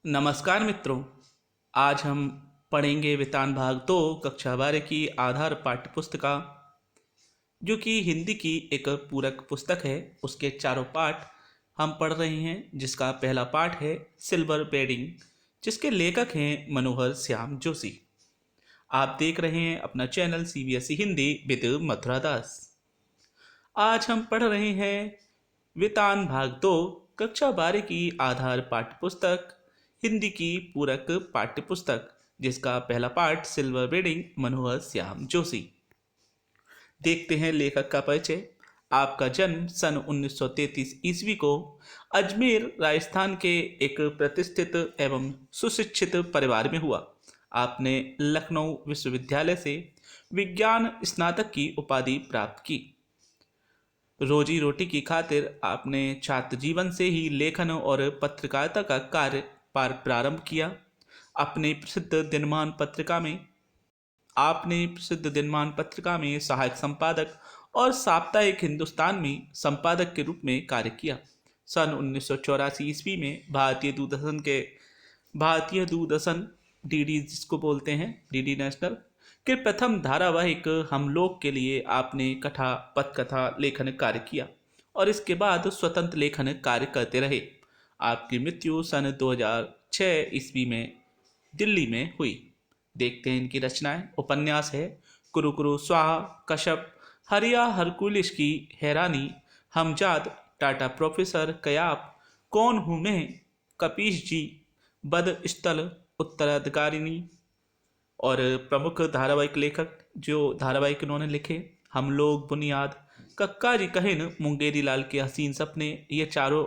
नमस्कार मित्रों। आज हम पढ़ेंगे वितान भाग 2 कक्षा 12 की आधार पाठ्य पुस्तिका, जो कि हिंदी की एक पूरक पुस्तक है। उसके चारों पाठ हम पढ़ रहे हैं, जिसका पहला पाठ है सिल्वर बेडिंग, जिसके लेखक हैं मनोहर श्याम जोशी। आप देख रहे हैं अपना channel CBSE Hindi with Mathura Das. आज हम पढ़ रहे हैं वितान भाग 2 कक्षा 12 की आधार पाठ्य पुस्तक, हिंदी की पूरक पाठ्य पुस्तक, जिसका पहला पाठ सिल्वर बेडिंग मनोहर श्याम जोशी। देखते हैं लेखक का परिचय। आपका जन्म सन 1933 ईस्वी को अजमेर राजस्थान के एक प्रतिष्ठित एवं सुशिक्षित परिवार में हुआ। आपने लखनऊ विश्वविद्यालय से विज्ञान स्नातक की उपाधि प्राप्त की। रोजी रोटी की खातिर आपने छात्र जीवन से ही लेखन और पत्रकारिता का कार्य प्रारंभ किया। अपने प्रसिद्ध दिनमान पत्रिका में आपने प्रसिद्ध दिनमान पत्रिका में सहायक संपादक और साप्ताहिक हिंदुस्तान में संपादक के रूप में कार्य किया। सन 1984 ईस्वी में भारतीय दूरदर्शन डीडी, जिसको बोलते हैं डीडी नेशनल, के प्रथम धारावाहिक हम लोग के लिए आपने कथा पथकथा लेखन कार्य किया और इसके बाद स्वतंत्र लेखन कार्य करते रहे। आपकी मृत्यु सन 2006 ईस्वी में दिल्ली में हुई। देखते हैं इनकी रचनाएं। उपन्यास है कुरु कुरु स्वाहा, कश्यप, हरिया हरकुलिस की हैरानी, हमजाद, टाटा प्रोफेसर, कयाप, कौन हूँ मैं, कपीश जी, बद स्थल, उत्तराधिकारिणी। और प्रमुख धारावाहिक लेखक जो धारावाहिक इन्होंने लिखे, हम लोग, बुनियाद, कक्का जी कहिन, मुंगेरी लाल के हसीन सपने, ये चारों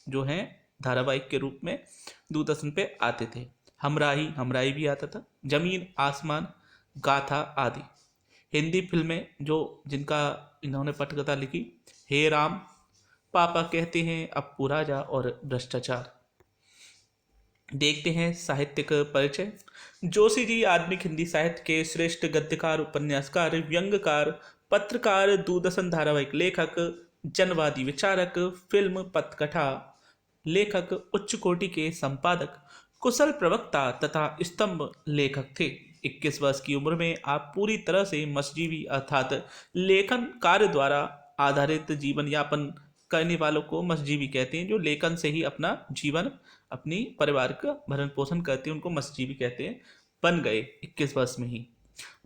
जो हैं धारावाहिक के रूप में दूरदर्शन पे आते थे। हमराही भी आता था, जमीन आसमान, गाथा आदि। हिंदी फिल्में जो जिनका इन्होंने पटकथा लिखी, हे राम, पापा कहते हैं, अप्पू राजा और भ्रष्टाचार। देखते हैं साहित्यिक परिचय। जोशी जी आधुनिक हिंदी साहित्य के श्रेष्ठ गद्यकार, उपन्यासकार, व्यंग्यकार, पत्रकार, दूरदर्शन धारावाहिक लेखक, जनवादी विचारक, फिल्म पटकथा लेखक, उच्च कोटि के संपादक, कुशल प्रवक्ता तथा स्तंभ लेखक थे। 21 वर्ष की उम्र में आप पूरी तरह से मस्जीवी अर्थात लेखन कार्य द्वारा आधारित जीवन यापन करने वालों को मस्जीवी कहते हैं। जो लेखन से ही अपना जीवन, अपनी परिवार का भरण पोषण करते हैं, उनको मस्जीवी कहते हैं, बन गए 21 वर्ष में ही।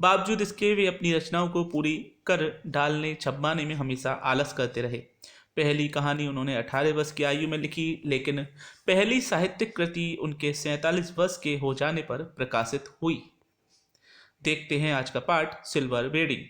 बावजूद इसके वे अपनी रचनाओं को पूरी कर डालने छपवाने में हमेशा आलस करते रहे। पहली कहानी उन्होंने 18 वर्ष की आयु में लिखी, लेकिन पहली साहित्यिक कृति उनके 47 वर्ष के हो जाने पर प्रकाशित हुई। देखते हैं आज का पाठ सिल्वर बेडिंग।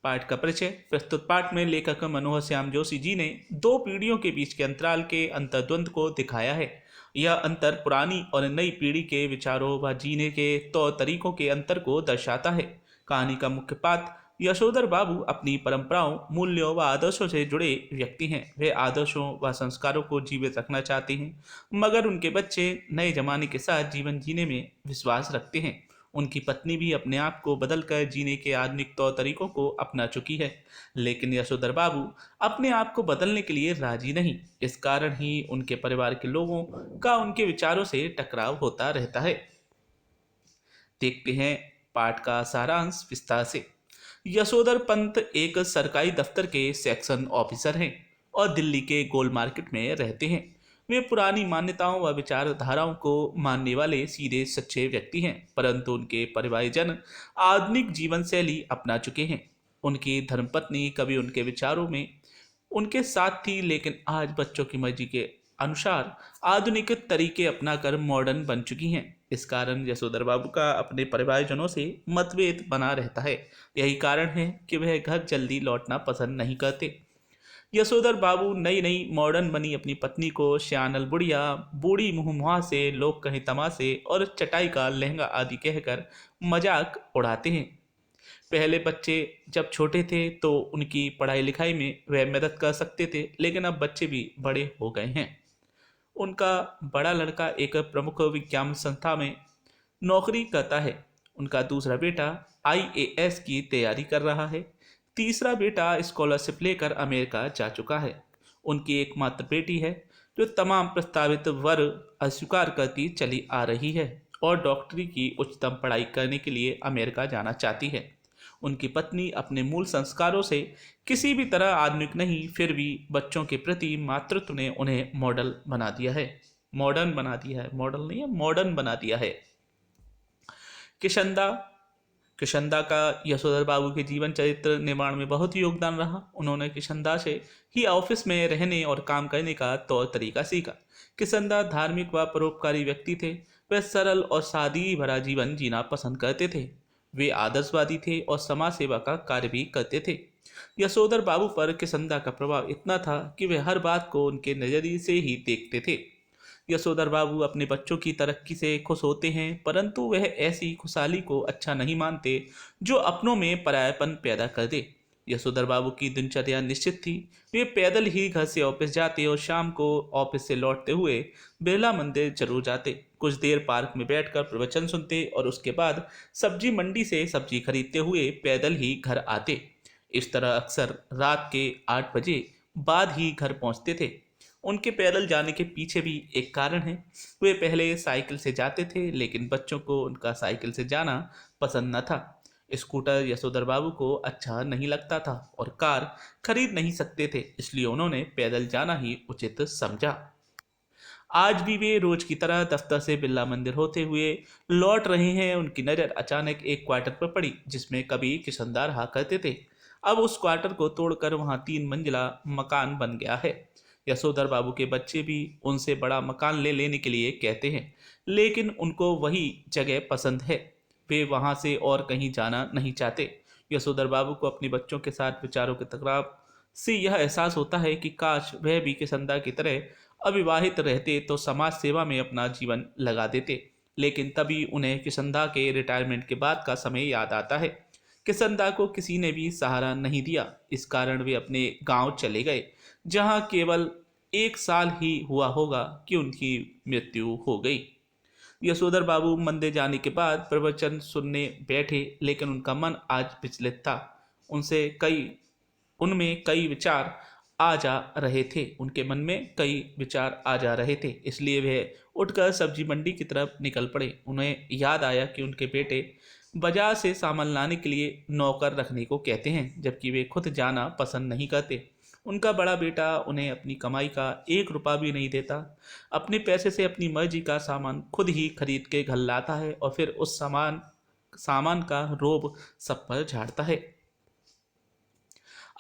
पाठ का परिचय। प्रस्तुत पाठ में लेखक मनोहर श्याम जोशी जी ने दो पीढ़ियों के बीच के अंतराल के अंतर्द्वंद को दिखाया है। यह अंतर पुरानी और नई पीढ़ी के विचारों व जीने के तौर तरीकों के अंतर को दर्शाता है। कहानी का मुख्य पात्र यशोधर बाबू अपनी परंपराओं, मूल्यों व आदर्शों से जुड़े व्यक्ति हैं। वे आदर्शों व संस्कारों को जीवित रखना चाहते हैं, मगर उनके बच्चे नए जमाने के साथ जीवन जीने में विश्वास रखते हैं। उनकी पत्नी भी अपने आप को बदलकर जीने के आधुनिक तौर तरीकों को अपना चुकी है, लेकिन यशोधर बाबू अपने आप को बदलने के लिए राजी नहीं। इस कारण ही उनके परिवार के लोगों का उनके विचारों से टकराव होता रहता है। देखते हैं पाठ का सारांश विस्तार से। यशोधर पंत एक सरकारी दफ्तर के सेक्शन ऑफिसर हैं और दिल्ली के गोल मार्केट में रहते हैं। वे पुरानी मान्यताओं व विचारधाराओं को मानने वाले सीधे सच्चे व्यक्ति हैं, परंतु उनके परिवारजन आधुनिक जीवन शैली अपना चुके हैं। उनकी धर्मपत्नी कभी उनके विचारों में उनके साथ थी, लेकिन आज बच्चों की मर्जी के अनुसार आधुनिक तरीके अपनाकर मॉडर्न बन चुकी हैं। इस कारण यशोधर बाबू का अपने परिवारजनों से मतभेद बना रहता है। यही कारण है कि वह घर जल्दी लौटना पसंद नहीं करते। यशोधर बाबू नई नई मॉडर्न बनी अपनी पत्नी को श्यानल बुढ़िया, बूढ़ी मुँह से, लोग कहीं तमाशे और चटाई का लहंगा आदि कहकर मजाक उड़ाते हैं। पहले बच्चे जब छोटे थे तो उनकी पढ़ाई लिखाई में वह मदद कर सकते थे, लेकिन अब बच्चे भी बड़े हो गए हैं। उनका बड़ा लड़का एक प्रमुख विज्ञान संस्था में नौकरी करता है। उनका दूसरा बेटा IAS की तैयारी कर रहा है। तीसरा बेटा स्कॉलरशिप लेकर अमेरिका जा चुका है। उनकी एकमात्र बेटी है जो तमाम प्रस्तावित वर अस्वीकार करती चली आ रही है और डॉक्टरी की उच्चतम पढ़ाई करने के लिए अमेरिका जाना चाहती है। उनकी पत्नी अपने मूल संस्कारों से किसी भी तरह आधुनिक नहीं, फिर भी बच्चों के प्रति मातृत्व ने उन्हें मॉडल बना दिया है। मॉडर्न बना दिया है, मॉडल नहीं है, मॉडर्न बना दिया है। किशंदा किशंदा का यशोधर बाबू के जीवन चरित्र निर्माण में बहुत ही योगदान रहा। उन्होंने किशंदा से ही ऑफिस में रहने और काम करने का तौर तरीका सीखा। किशंदा धार्मिक व परोपकारी व्यक्ति थे। वे सरल और सादगी भरा जीवन जीना पसंद करते थे। वे आदर्शवादी थे और समाज सेवा का कार्य भी करते थे। यशोधर बाबू पर किशंदा का प्रभाव इतना था कि वे हर बात को उनके नजरिए से ही देखते थे। यशोधर बाबू अपने बच्चों की तरक्की से खुश होते हैं, परंतु वह ऐसी खुशहाली को अच्छा नहीं मानते जो अपनों में परायापन पैदा कर दे। यशोधर बाबू की दिनचर्या निश्चित थी। वे पैदल ही घर से ऑफिस जाते और शाम को ऑफिस से लौटते हुए बिरला मंदिर जरूर जाते। कुछ देर पार्क में बैठकर प्रवचन सुनते और उसके बाद सब्जी मंडी से सब्जी खरीदते हुए पैदल ही घर आते। इस तरह अक्सर रात के 8 बजे बाद ही घर पहुंचते थे। उनके पैदल जाने के पीछे भी एक कारण है। वे पहले साइकिल से जाते थे, लेकिन बच्चों को उनका साइकिल से जाना पसंद न था। स्कूटर यशोधर बाबू को अच्छा नहीं लगता था और कार खरीद नहीं सकते थे, इसलिए उन्होंने पैदल जाना ही उचित समझा। आज भी वे रोज की तरह दफ्तर से बिरला मंदिर होते हुए लौट रहे हैं। उनकी नज़र अचानक एक क्वार्टर पर पड़ी जिसमें कभी किशनदा रहा करते थे। अब उस क्वार्टर को तोड़कर वहां 3 मंजिला मकान बन गया है। यशोधर बाबू के बच्चे भी उनसे बड़ा मकान ले लेने के लिए कहते हैं, लेकिन उनको वही जगह पसंद है। वे वहां से और कहीं जाना नहीं चाहते। यशोधर बाबू को अपने बच्चों के साथ विचारों के टकराव से यह एहसास होता है कि काश वह भी किशंदा की तरह अविवाहित रहते तो समाज सेवा में अपना जीवन लगा देते। लेकिन तभी उन्हें किशंदा के रिटायरमेंट के बाद का समय याद आता है। किशंदा को किसी ने भी सहारा नहीं दिया। इस कारण वे अपने गांव चले गए, जहां केवल 1 साल ही हुआ होगा कि उनकी मृत्यु हो गई। यशोधर बाबू मंदिर जाने के बाद प्रवचन सुनने बैठे, लेकिन उनका मन आज विचलित था। उनसे कई उनमें कई विचार आ जा रहे थे उनके मन में कई विचार आ जा रहे थे, इसलिए वह उठकर सब्जी मंडी की तरफ निकल पड़े। उन्हें याद आया कि उनके बेटे बाजार से सामान लाने के लिए नौकर रखने को कहते हैं, जबकि वे खुद जाना पसंद नहीं करते। उनका बड़ा बेटा उन्हें अपनी कमाई का 1 रुपया भी नहीं देता। अपने पैसे से अपनी मर्जी का सामान खुद ही खरीद के घर लाता है और फिर उस सामान का रोब सब पर झाड़ता है।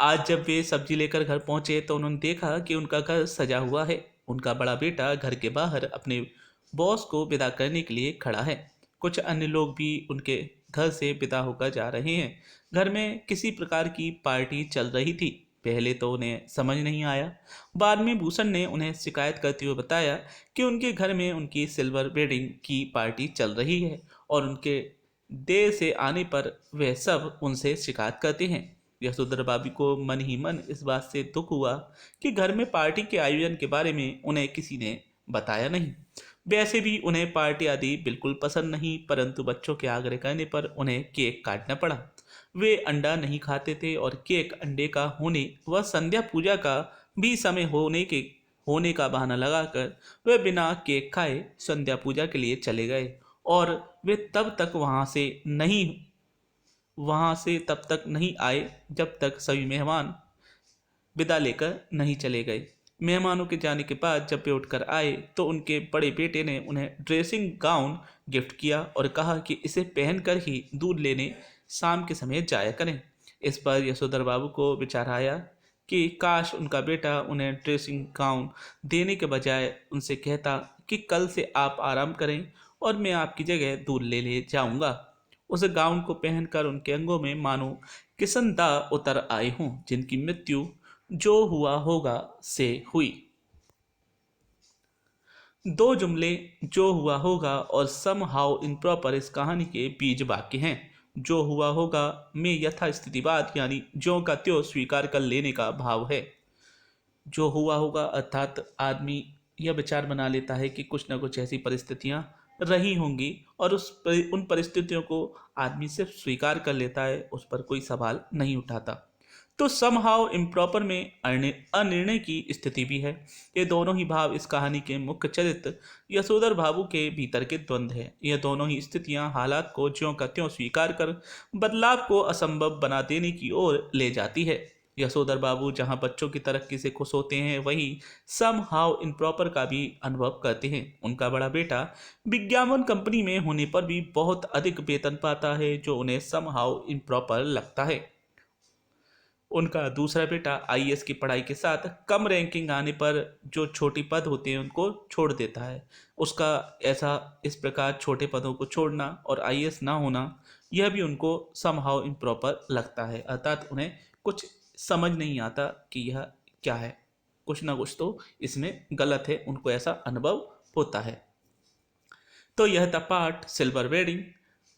आज जब वे सब्जी लेकर घर पहुंचे तो उन्होंने देखा कि उनका घर सजा हुआ है। उनका बड़ा बेटा घर के बाहर अपने बॉस को विदा करने के लिए खड़ा है। कुछ अन्य लोग भी उनके घर से विदा होकर जा रहे हैं। घर में किसी प्रकार की पार्टी चल रही थी। पहले तो उन्हें समझ नहीं आया। बाद में भूषण ने उन्हें शिकायत करते हुए बताया कि उनके घर में उनकी सिल्वर वेडिंग की पार्टी चल रही है और उनके देर से आने पर वह सब उनसे शिकायत करते हैं। यशोधर बाबू को मन ही मन इस बात से दुख हुआ कि घर में पार्टी के आयोजन के बारे में उन्हें किसी ने बताया नहीं। वैसे भी उन्हें पार्टी आदि बिल्कुल पसंद नहीं, परंतु बच्चों के आग्रह करने पर उन्हें केक काटना पड़ा। वे अंडा नहीं खाते थे और केक अंडे का होने व संध्या पूजा का भी समय होने का बहाना लगाकर वे बिना केक खाए संध्या पूजा के लिए चले गए और वे वहां से तब तक नहीं आए जब तक सभी मेहमान विदा लेकर नहीं चले गए। मेहमानों के जाने के बाद जब वे उठकर आए तो उनके बड़े बेटे ने उन्हें ड्रेसिंग गाउन गिफ्ट किया और कहा कि इसे पहनकर ही दूध लेने शाम के समय जाया करें। इस पर यशोधर बाबू को विचार आया कि काश उनका बेटा उन्हें ड्रेसिंग गाउन देने के बजाय उनसे कहता कि कल से आप आराम करें और मैं आपकी जगह दूध ले जाऊंगा। उस गाउन को पहनकर उनके अंगों में मानो किसन उतर आए हों, जिनकी मृत्यु जो हुआ होगा से हुई। 2 जुमले जो हुआ होगा और सम हाउ इम्प्रॉपर इस कहानी के बीज वाक्य हैं। जो हुआ होगा में यथास्थितिवाद यानी ज्यों का त्यों स्वीकार कर लेने का भाव है। जो हुआ होगा अर्थात आदमी यह विचार बना लेता है कि कुछ न कुछ ऐसी परिस्थितियां रही होंगी और उन परिस्थितियों को आदमी सिर्फ स्वीकार कर लेता है, उस पर कोई सवाल नहीं उठाता। तो समहाउ इम्प्रॉपर में अनिर्णय की स्थिति भी है। ये दोनों ही भाव इस कहानी के मुख्य चरित्र यशोधर बाबू के भीतर के द्वंद्व है। ये दोनों ही स्थितियां हालात को ज्यों का त्यों स्वीकार कर बदलाव को असंभव बना देने की ओर ले जाती है। यशोधर बाबू जहां बच्चों की तरक्की से खुश होते हैं, वहीं सम हाउ इम्प्रॉपर का भी अनुभव करते हैं। उनका बड़ा बेटा विज्ञापन कंपनी में होने पर भी बहुत अधिक वेतन पाता है, जो उन्हें सम हाउ इम्प्रॉपर लगता है। उनका दूसरा बेटा आईएएस की पढ़ाई के साथ कम रैंकिंग आने पर जो छोटी पद होते हैं उनको छोड़ देता है। उसका ऐसा इस प्रकार छोटे पदों को छोड़ना और आईएएस ना होना, यह भी उनको समहाउ इम्प्रॉपर लगता है। अर्थात उन्हें कुछ समझ नहीं आता कि यह क्या है, कुछ ना कुछ तो इसमें गलत है, उनको ऐसा अनुभव होता है। तो यह था पाठ सिल्वर वेडिंग।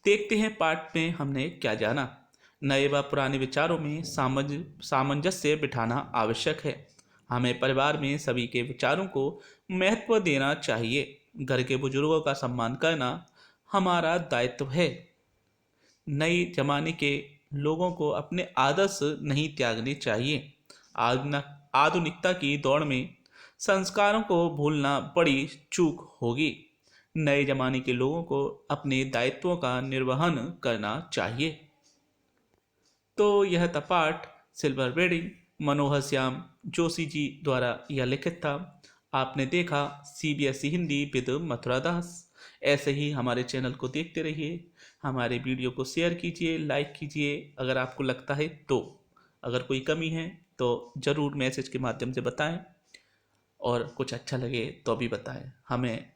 देखते हैं पाठ में हमने क्या जाना। नए व पुराने विचारों में सामंजस्य बिठाना आवश्यक है। हमें परिवार में सभी के विचारों को महत्व देना चाहिए। घर के बुजुर्गों का सम्मान करना हमारा दायित्व है। नए जमाने के लोगों को अपने आदर्श नहीं त्यागने चाहिए। आधुनिकता की दौड़ में संस्कारों को भूलना बड़ी चूक होगी। नए जमाने के लोगों को अपने दायित्वों का निर्वहन करना चाहिए। तो यह था पाठ सिल्वर वेडिंग, मनोहर श्याम जोशी जी द्वारा यह लिखित था। आपने देखा सीबीएसई हिंदी विद मथुरा दास। ऐसे ही हमारे चैनल को देखते रहिए, हमारे वीडियो को शेयर कीजिए, लाइक कीजिए अगर आपको लगता है तो। अगर कोई कमी है तो ज़रूर मैसेज के माध्यम से बताएं, और कुछ अच्छा लगे तो भी बताएं। हमें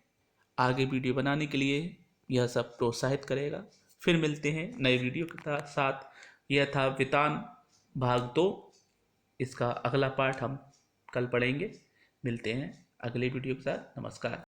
आगे वीडियो बनाने के लिए यह सब प्रोत्साहित करेगा। फिर मिलते हैं नए वीडियो के साथ। यह था वितान भाग 2। इसका अगला पार्ट हम कल पढ़ेंगे। मिलते हैं अगले वीडियो के साथ। नमस्कार।